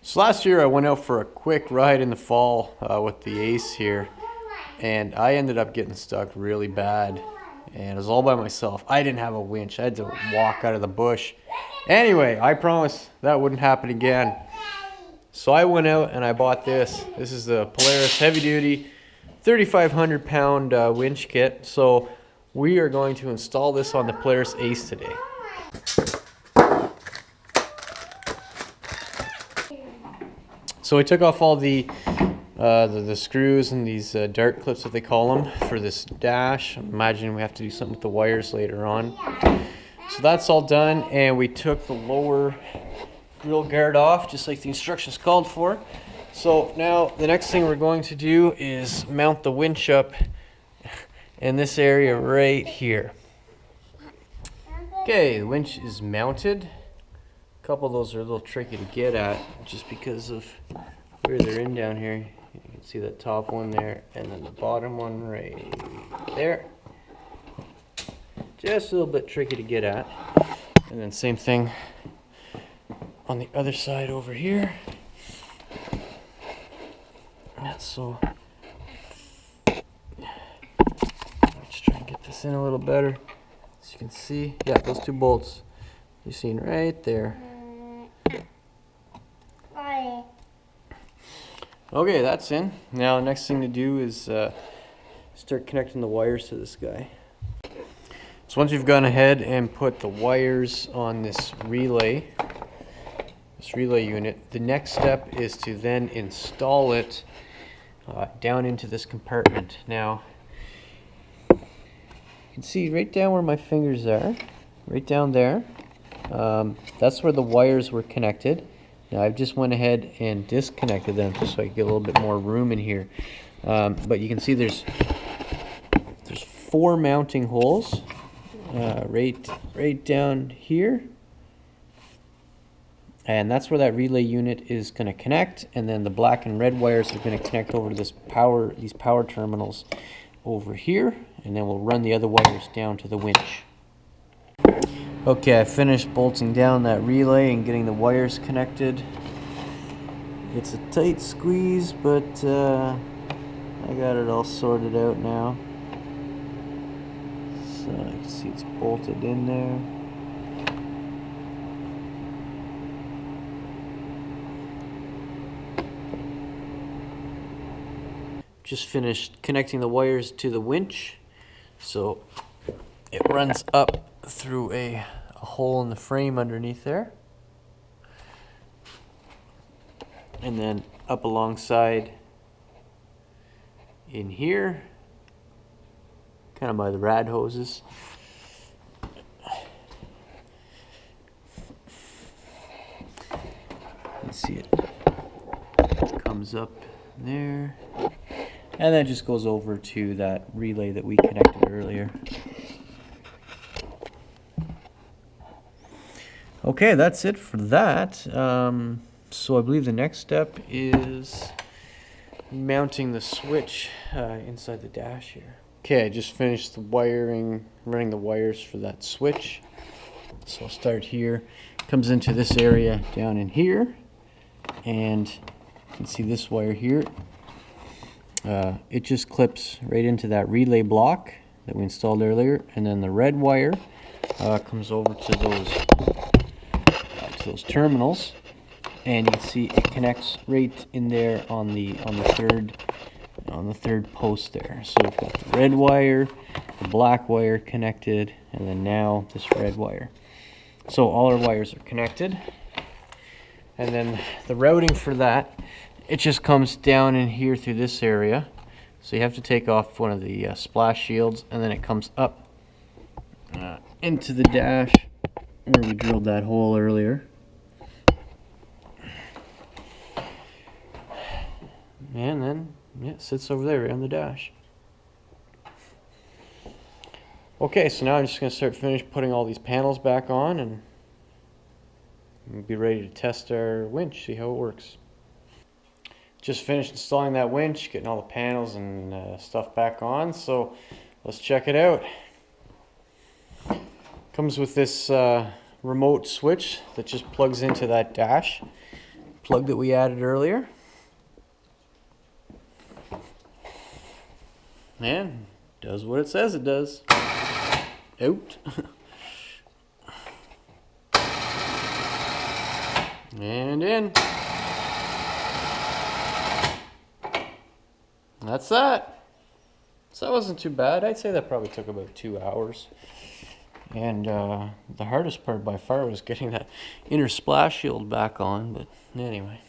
So last year I went out for a quick ride in the fall with the Ace here, and I ended up getting stuck really bad, and it was all by myself. I didn't have a winch. I had to walk out of the bush. Anyway, I promise that wouldn't happen again. So I went out and I bought this. This is the Polaris heavy duty 3,500 pound winch kit. So we are going to install this on the Polaris ACE today. So I took off all the screws and these dart clips that they call them for this dash. I'm imagining we have to do something with the wires later on. So that's all done, and we took the lower grill guard off just like the instructions called for. So now the next thing we're going to do is mount the winch up in this area right here. Okay, the winch is mounted. A couple of those are a little tricky to get at just because of where they're in down here. You can see that top one there and then the bottom one right there. Just a little bit tricky to get at. And then same thing on the other side over here. So let's try and get this in a little better. As you can see, yeah, those two bolts you're seeing right there. Okay, that's in. Now the next thing to do is start connecting the wires to this guy. So once you've gone ahead and put the wires on this relay unit, the next step is to then install it down into this compartment. Now you can see right down where my fingers are, right down there, that's where the wires were connected. Now I've just went ahead and disconnected them just so I can get a little bit more room in here. But you can see there's 4 mounting holes right down here. And that's where that relay unit is going to connect, and then the black and red wires are going to connect over to these power terminals over here, and then we'll run the other wires down to the winch. Okay, I finished bolting down that relay and getting the wires connected. It's a tight squeeze, but I got it all sorted out now. So I can see it's bolted in there. Just finished connecting the wires to the winch, so it runs up through a hole in the frame underneath there, and then up alongside in here, kind of by the rad hoses. You can see it comes up there. And then it just goes over to that relay that we connected earlier. Okay, that's it for that. So I believe the next step is mounting the switch inside the dash here. Okay, I just finished the wiring, running the wires for that switch. So I'll start here. Comes into this area down in here. And you can see this wire here. It just clips right into that relay block that we installed earlier, and then the red wire comes over to those terminals, and you can see it connects right in there on the third post there. So we've got the red wire, the black wire connected, and then now this red wire. So all our wires are connected, and then the routing for that, it just comes down in here through this area. So you have to take off one of the splash shields, and then it comes up into the dash where we drilled that hole earlier. And then it sits over there right on the dash. Okay, so now I'm just going to finish putting all these panels back on, and we'll be ready to test our winch, see how it works. Just finished installing that winch, getting all the panels and stuff back on, so let's check it out. Comes with this remote switch that just plugs into that dash. plug that we added earlier. And does what it says it does. Out. And in. That's that. So that wasn't too bad. I'd say that probably took about 2 hours. And the hardest part by far was getting that inner splash shield back on. But anyway.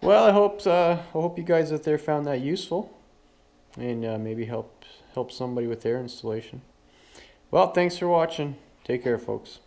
Well, I hope you guys out there found that useful, and maybe help somebody with their installation. Well, thanks for watching. Take care, folks.